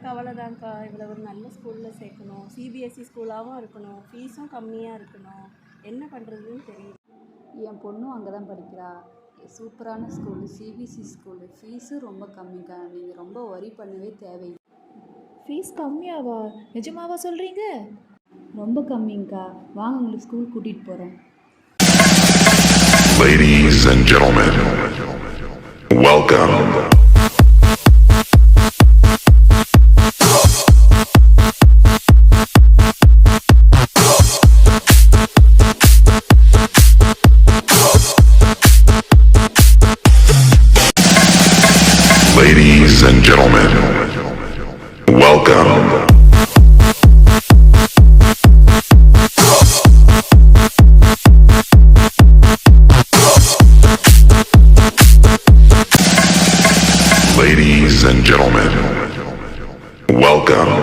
கவலை தான்க்கா. இவ்வளோ ஒரு நல்ல ஸ்கூலில் சேர்க்கணும், சிபிஎஸ்சி ஸ்கூலாகவும் இருக்கணும், ஃபீஸும் கம்மியாக இருக்கணும். என்ன பண்ணுறதுன்னு தெரியல. என் பொண்ணும் அங்கே தான் படிக்கிறா. சூப்பரான ஸ்கூலு, சிபிஎஸ்சி ஸ்கூலு. ஃபீஸும் ரொம்ப கம்மிக்கா. நீங்கள் ரொம்ப வரி பண்ணவே தேவையில்லை. ஃபீஸ் கம்மியாவா? நிஜமாவா சொல்கிறீங்க? ரொம்ப கம்மிங்கக்கா. வாங்க உங்களுக்கு ஸ்கூல் கூட்டிகிட்டு போகிறேன். Ladies and gentlemen, welcome. Ladies and gentlemen, welcome. Ladies and gentlemen, welcome.